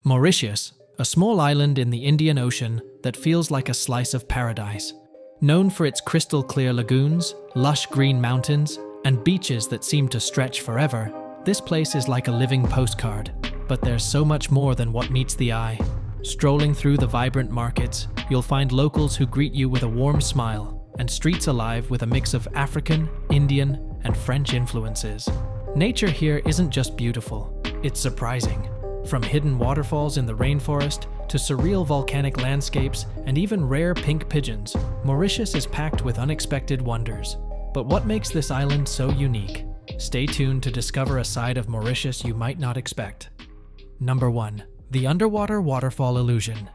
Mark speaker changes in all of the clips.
Speaker 1: Mauritius, a small island in the Indian Ocean that feels like a slice of paradise. Known for its crystal-clear lagoons, lush green mountains, and beaches that seem to stretch forever, this place is like a living postcard. But there's so much more than what meets the eye. Strolling through the vibrant markets, you'll find locals who greet you with a warm smile, and streets alive with a mix of African, Indian, and French influences. Nature here isn't just beautiful, it's surprising. From hidden waterfalls in the rainforest to surreal volcanic landscapes and even rare pink pigeons, Mauritius is packed with unexpected wonders. But what makes this island so unique? Stay tuned to discover a side of Mauritius you might not expect. Number 1. The underwater waterfall illusion.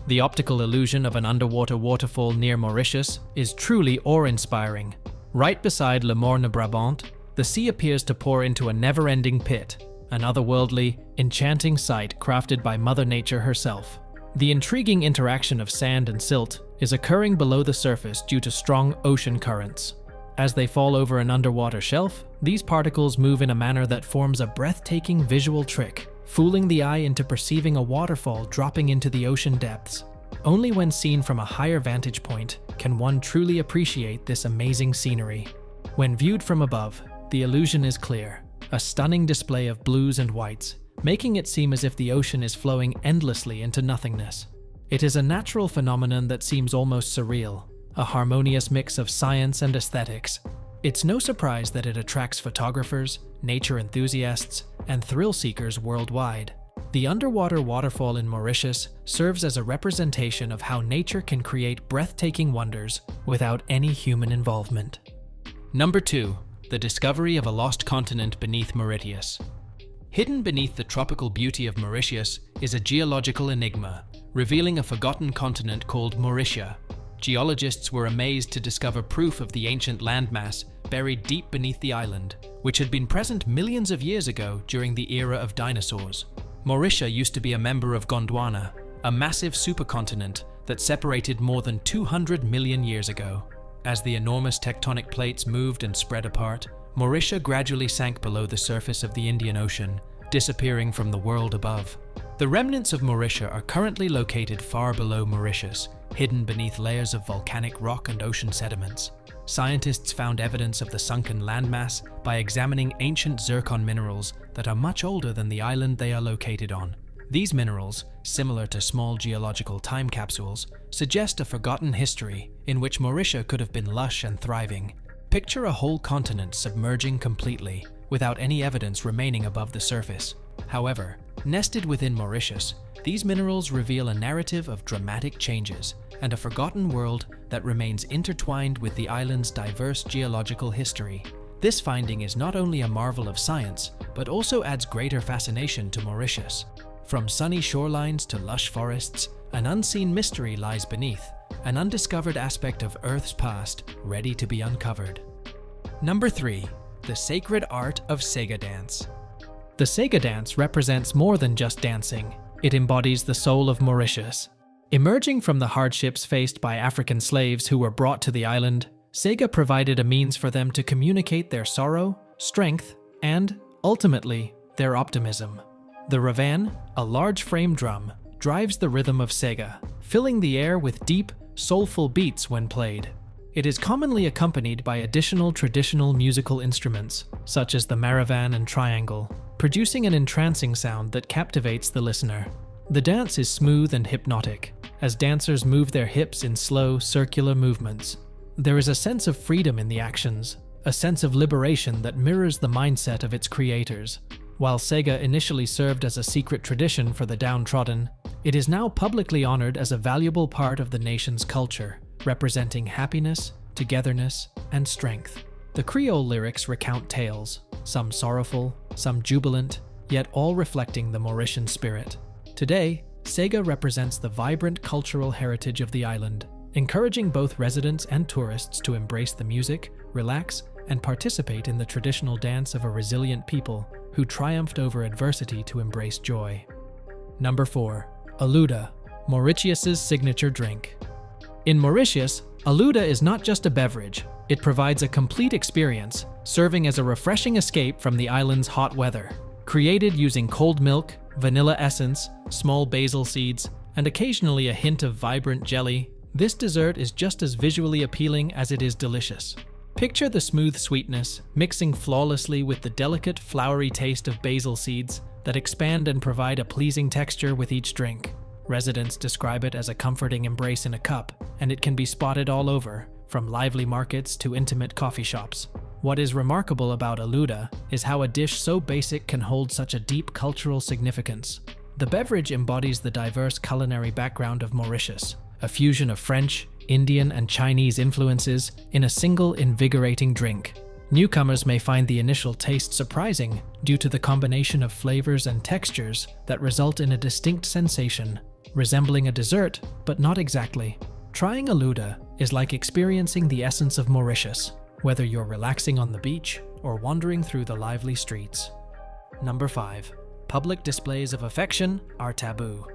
Speaker 1: The optical illusion of an underwater waterfall near Mauritius is truly awe-inspiring. Right beside Le Morne Brabant, the sea appears to pour into a never-ending pit, an otherworldly, enchanting sight crafted by Mother Nature herself. The intriguing interaction of sand and silt is occurring below the surface due to strong ocean currents. As they fall over an underwater shelf, these particles move in a manner that forms a breathtaking visual trick, fooling the eye into perceiving a waterfall dropping into the ocean depths. Only when seen from a higher vantage point can one truly appreciate this amazing scenery. When viewed from above, the illusion is clear. A stunning display of blues and whites, making it seem as if the ocean is flowing endlessly into nothingness. It is a natural phenomenon that seems almost surreal, a harmonious mix of science and aesthetics. It's no surprise that it attracts photographers, nature enthusiasts, and thrill seekers worldwide. The underwater waterfall in Mauritius serves as a representation of how nature can create breathtaking wonders without any human involvement. Number 2. The discovery of a lost continent beneath Mauritius. Hidden beneath the tropical beauty of Mauritius is a geological enigma, revealing a forgotten continent called Mauritia. Geologists were amazed to discover proof of the ancient landmass buried deep beneath the island, which had been present millions of years ago during the era of dinosaurs. Mauritia used to be a member of Gondwana, a massive supercontinent that separated more than 200 million years ago. As the enormous tectonic plates moved and spread apart, Mauritia gradually sank below the surface of the Indian Ocean, disappearing from the world above. The remnants of Mauritia are currently located far below Mauritius, hidden beneath layers of volcanic rock and ocean sediments. Scientists found evidence of the sunken landmass by examining ancient zircon minerals that are much older than the island they are located on. These minerals, similar to small geological time capsules, suggest a forgotten history in which Mauritia could have been lush and thriving. Picture a whole continent submerging completely, without any evidence remaining above the surface. However, nested within Mauritius, these minerals reveal a narrative of dramatic changes and a forgotten world that remains intertwined with the island's diverse geological history. This finding is not only a marvel of science, but also adds greater fascination to Mauritius. From sunny shorelines to lush forests, an unseen mystery lies beneath, an undiscovered aspect of Earth's past ready to be uncovered. Number 3. The sacred art of Sega dance. The Sega dance represents more than just dancing. It embodies the soul of Mauritius. Emerging from the hardships faced by African slaves who were brought to the island, Sega provided a means for them to communicate their sorrow, strength, and, ultimately, their optimism. The ravan, a large frame drum, drives the rhythm of Sega, filling the air with deep, soulful beats when played. It is commonly accompanied by additional traditional musical instruments, such as the maravan and triangle, producing an entrancing sound that captivates the listener. The dance is smooth and hypnotic, as dancers move their hips in slow, circular movements. There is a sense of freedom in the actions, a sense of liberation that mirrors the mindset of its creators. While Sega initially served as a secret tradition for the downtrodden, it is now publicly honored as a valuable part of the nation's culture, representing happiness, togetherness, and strength. The Creole lyrics recount tales, some sorrowful, some jubilant, yet all reflecting the Mauritian spirit. Today, Sega represents the vibrant cultural heritage of the island, encouraging both residents and tourists to embrace the music, relax, and participate in the traditional dance of a resilient people who triumphed over adversity to embrace joy. Number 4. Aluda, Mauritius's signature drink. In Mauritius, Aluda is not just a beverage, it provides a complete experience, serving as a refreshing escape from the island's hot weather. Created using cold milk, vanilla essence, small basil seeds, and occasionally a hint of vibrant jelly, this dessert is just as visually appealing as it is delicious. Picture the smooth sweetness mixing flawlessly with the delicate, flowery taste of basil seeds that expand and provide a pleasing texture with each drink. Residents describe it as a comforting embrace in a cup, and it can be spotted all over, from lively markets to intimate coffee shops. What is remarkable about aluda is how a dish so basic can hold such a deep cultural significance. The beverage embodies the diverse culinary background of Mauritius, a fusion of French, Indian, and Chinese influences in a single invigorating drink. Newcomers may find the initial taste surprising due to the combination of flavors and textures that result in a distinct sensation, resembling a dessert, but not exactly. Trying aluda is like experiencing the essence of Mauritius, whether you're relaxing on the beach or wandering through the lively streets. Number 5. Public displays of affection are taboo.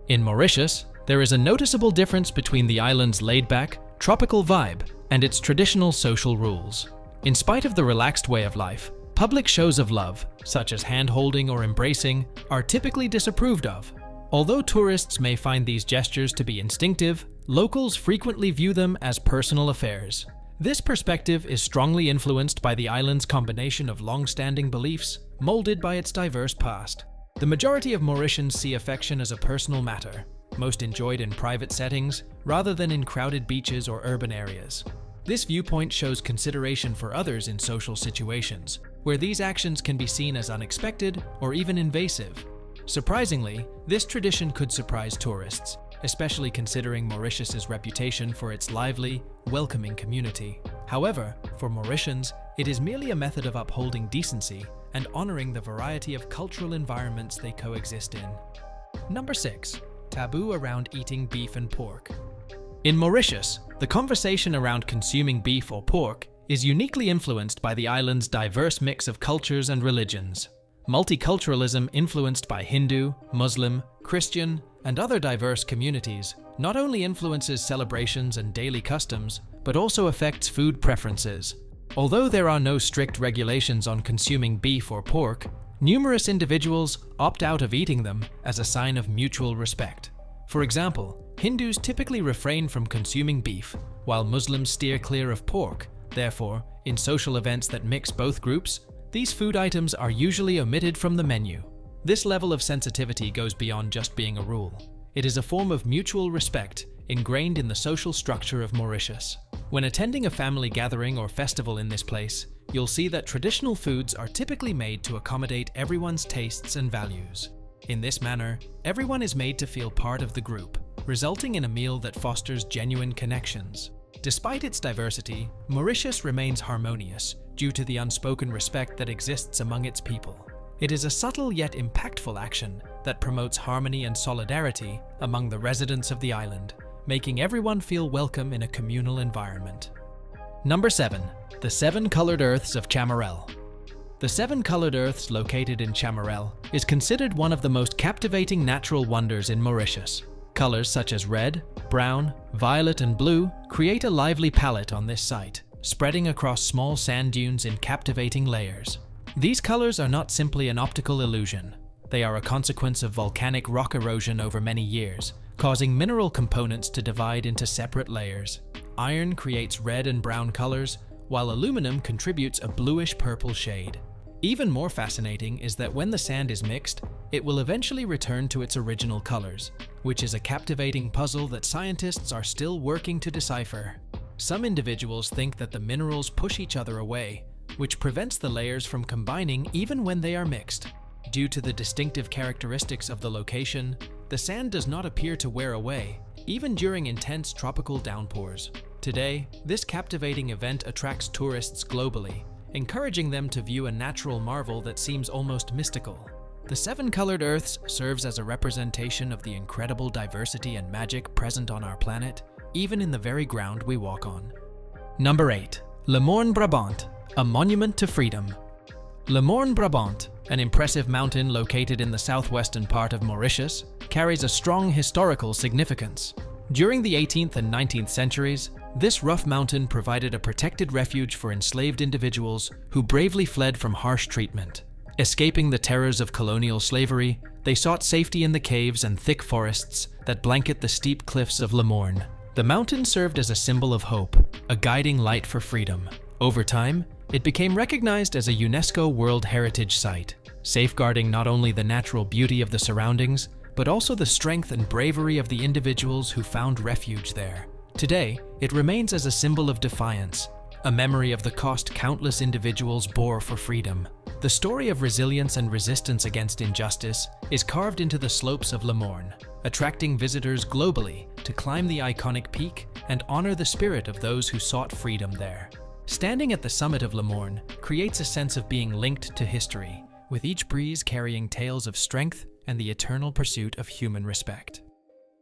Speaker 1: In Mauritius, there is a noticeable difference between the island's laid-back, tropical vibe and its traditional social rules. In spite of the relaxed way of life, public shows of love, such as hand-holding or embracing, are typically disapproved of. Although tourists may find these gestures to be instinctive, locals frequently view them as personal affairs. This perspective is strongly influenced by the island's combination of long-standing beliefs, molded by its diverse past. The majority of Mauritians see affection as a personal matter, most enjoyed in private settings rather than in crowded beaches or urban areas. This viewpoint shows consideration for others in social situations, where these actions can be seen as unexpected or even invasive. Surprisingly, this tradition could surprise tourists, especially considering Mauritius's reputation for its lively, welcoming community. However, for Mauritians, it is merely a method of upholding decency and honoring the variety of cultural environments they coexist in. Number 6. Taboo around eating beef and pork. In Mauritius, the conversation around consuming beef or pork is uniquely influenced by the island's diverse mix of cultures and religions. Multiculturalism influenced by Hindu, Muslim, Christian, and other diverse communities not only influences celebrations and daily customs, but also affects food preferences. Although there are no strict regulations on consuming beef or pork, numerous individuals opt out of eating them as a sign of mutual respect. For example, Hindus typically refrain from consuming beef, while Muslims steer clear of pork. Therefore, in social events that mix both groups, these food items are usually omitted from the menu. This level of sensitivity goes beyond just being a rule. It is a form of mutual respect ingrained in the social structure of Mauritius. When attending a family gathering or festival in this place, you'll see that traditional foods are typically made to accommodate everyone's tastes and values. In this manner, everyone is made to feel part of the group, resulting in a meal that fosters genuine connections. Despite its diversity, Mauritius remains harmonious due to the unspoken respect that exists among its people. It is a subtle yet impactful action that promotes harmony and solidarity among the residents of the island, making everyone feel welcome in a communal environment. Number 7. The 7 Colored Earths of Chamarel. The 7 Colored Earths located in Chamarel is considered one of the most captivating natural wonders in Mauritius. Colors such as red, brown, violet, and blue create a lively palette on this site, spreading across small sand dunes in captivating layers. These colors are not simply an optical illusion. They are a consequence of volcanic rock erosion over many years, causing mineral components to divide into separate layers. Iron creates red and brown colors, while aluminum contributes a bluish-purple shade. Even more fascinating is that when the sand is mixed, it will eventually return to its original colors, which is a captivating puzzle that scientists are still working to decipher. Some individuals think that the minerals push each other away, which prevents the layers from combining even when they are mixed. Due to the distinctive characteristics of the location, the sand does not appear to wear away, even during intense tropical downpours. Today, this captivating event attracts tourists globally, encouraging them to view a natural marvel that seems almost mystical. The 7 Colored Earths serves as a representation of the incredible diversity and magic present on our planet, even in the very ground we walk on. Number 8. Le Morne Brabant, a monument to freedom. Le Morne Brabant, an impressive mountain located in the southwestern part of Mauritius, carries a strong historical significance. During the 18th and 19th centuries, this rough mountain provided a protected refuge for enslaved individuals who bravely fled from harsh treatment. Escaping the terrors of colonial slavery, they sought safety in the caves and thick forests that blanket the steep cliffs of Le Morne. The mountain served as a symbol of hope, a guiding light for freedom. Over time, it became recognized as a UNESCO World Heritage Site, safeguarding not only the natural beauty of the surroundings, but also the strength and bravery of the individuals who found refuge there. Today, it remains as a symbol of defiance, a memory of the cost countless individuals bore for freedom. The story of resilience and resistance against injustice is carved into the slopes of Le Morne, attracting visitors globally to climb the iconic peak and honor the spirit of those who sought freedom there. Standing at the summit of Le Morne creates a sense of being linked to history, with each breeze carrying tales of strength and the eternal pursuit of human respect.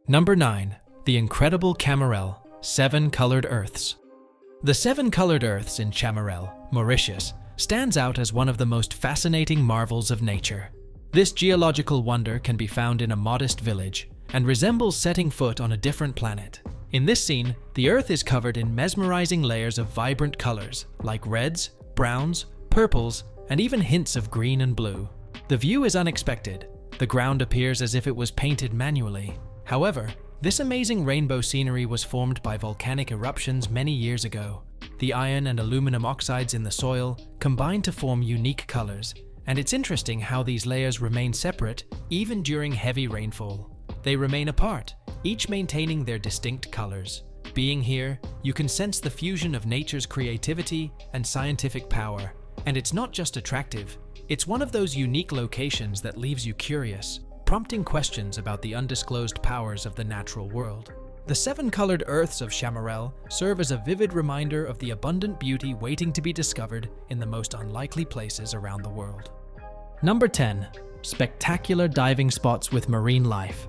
Speaker 1: Number 9. The incredible Camarel, 7 Colored Earths. The 7 Colored Earths in Camarel, Mauritius, stands out as one of the most fascinating marvels of nature. This geological wonder can be found in a modest village and resembles setting foot on a different planet. In this scene, the Earth is covered in mesmerizing layers of vibrant colors like reds, browns, purples, and even hints of green and blue. The view is unexpected. The ground appears as if it was painted manually. However, this amazing rainbow scenery was formed by volcanic eruptions many years ago. The iron and aluminum oxides in the soil combine to form unique colors, and it's interesting how these layers remain separate even during heavy rainfall. They remain apart, each maintaining their distinct colors. Being here, you can sense the fusion of nature's creativity and scientific power. And it's not just attractive, it's one of those unique locations that leaves you curious, prompting questions about the undisclosed powers of the natural world. The 7 Colored Earths of Camarel serve as a vivid reminder of the abundant beauty waiting to be discovered in the most unlikely places around the world. Number 10. Spectacular diving spots with marine life.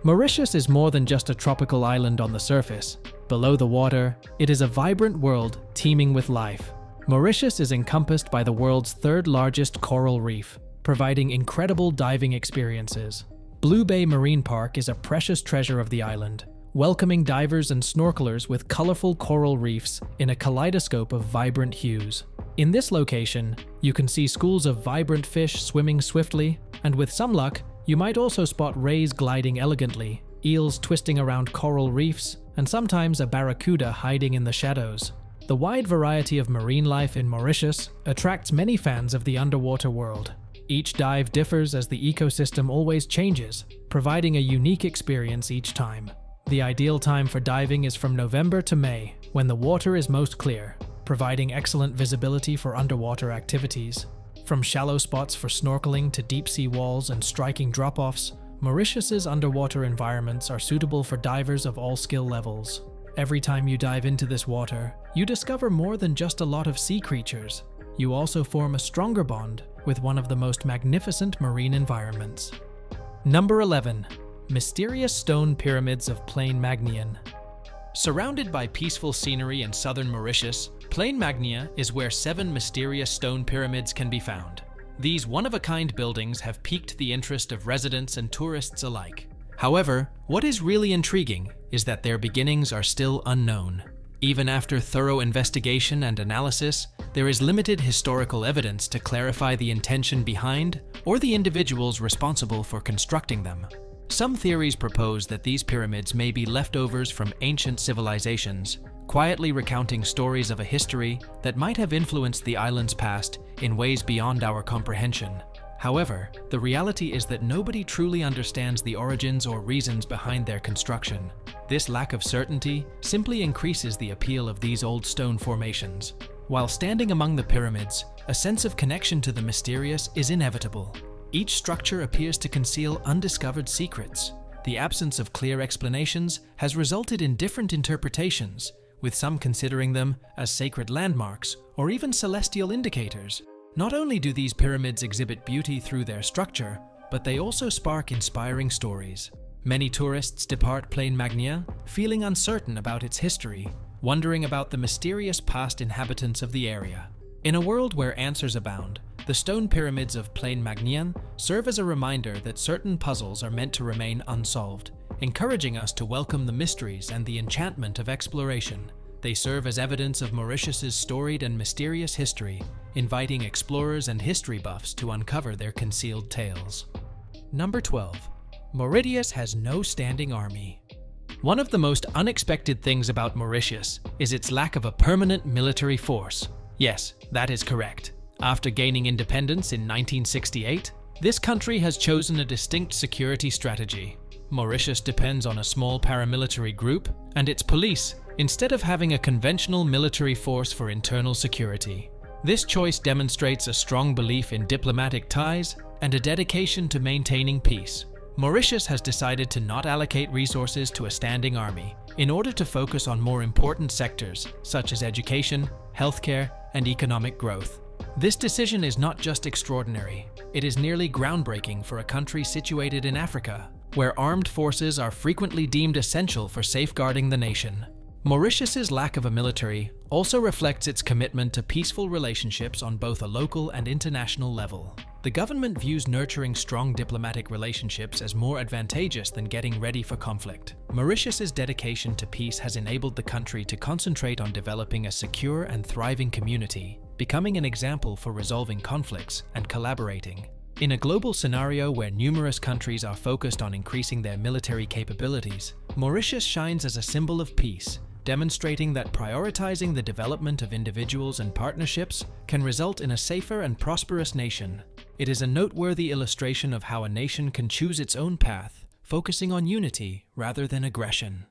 Speaker 1: Mauritius is more than just a tropical island on the surface. Below the water, it is a vibrant world teeming with life. Mauritius is encompassed by the world's 3rd largest coral reef, providing incredible diving experiences. Blue Bay Marine Park is a precious treasure of the island, welcoming divers and snorkelers with colorful coral reefs in a kaleidoscope of vibrant hues. In this location, you can see schools of vibrant fish swimming swiftly, and with some luck, you might also spot rays gliding elegantly, eels twisting around coral reefs, and sometimes a barracuda hiding in the shadows. The wide variety of marine life in Mauritius attracts many fans of the underwater world. Each dive differs as the ecosystem always changes, providing a unique experience each time. The ideal time for diving is from November to May, when the water is most clear, providing excellent visibility for underwater activities. From shallow spots for snorkeling to deep-sea walls and striking drop-offs, Mauritius's underwater environments are suitable for divers of all skill levels. Every time you dive into this water, you discover more than just a lot of sea creatures. You also form a stronger bond with one of the most magnificent marine environments. Number 11. Mysterious Stone Pyramids of Plain Magnian. Surrounded by peaceful scenery in southern Mauritius, Plain Magnia is where 7 mysterious stone pyramids can be found. These one-of-a-kind buildings have piqued the interest of residents and tourists alike. However, what is really intriguing is that their beginnings are still unknown. Even after thorough investigation and analysis, there is limited historical evidence to clarify the intention behind or the individuals responsible for constructing them. Some theories propose that these pyramids may be leftovers from ancient civilizations, quietly recounting stories of a history that might have influenced the island's past in ways beyond our comprehension. However, the reality is that nobody truly understands the origins or reasons behind their construction. This lack of certainty simply increases the appeal of these old stone formations. While standing among the pyramids, a sense of connection to the mysterious is inevitable. Each structure appears to conceal undiscovered secrets. The absence of clear explanations has resulted in different interpretations, with some considering them as sacred landmarks or even celestial indicators. Not only do these pyramids exhibit beauty through their structure, but they also spark inspiring stories. Many tourists depart Plain Magnia feeling uncertain about its history, wondering about the mysterious past inhabitants of the area. In a world where answers abound, the stone pyramids of Plain Magnian serve as a reminder that certain puzzles are meant to remain unsolved, encouraging us to welcome the mysteries and the enchantment of exploration. They serve as evidence of Mauritius's storied and mysterious history, inviting explorers and history buffs to uncover their concealed tales. Number 12. Mauritius has no standing army. One of the most unexpected things about Mauritius is its lack of a permanent military force. Yes, that is correct. After gaining independence in 1968, this country has chosen a distinct security strategy. Mauritius depends on a small paramilitary group and its police, instead of having a conventional military force for internal security. This choice demonstrates a strong belief in diplomatic ties and a dedication to maintaining peace. Mauritius has decided to not allocate resources to a standing army in order to focus on more important sectors such as education, healthcare, and economic growth. This decision is not just extraordinary, it is nearly groundbreaking for a country situated in Africa, where armed forces are frequently deemed essential for safeguarding the nation. Mauritius's lack of a military also reflects its commitment to peaceful relationships on both a local and international level. The government views nurturing strong diplomatic relationships as more advantageous than getting ready for conflict. Mauritius's dedication to peace has enabled the country to concentrate on developing a secure and thriving community, becoming an example for resolving conflicts and collaborating. In a global scenario where numerous countries are focused on increasing their military capabilities, Mauritius shines as a symbol of peace, demonstrating that prioritizing the development of individuals and partnerships can result in a safer and prosperous nation. It is a noteworthy illustration of how a nation can choose its own path, focusing on unity rather than aggression.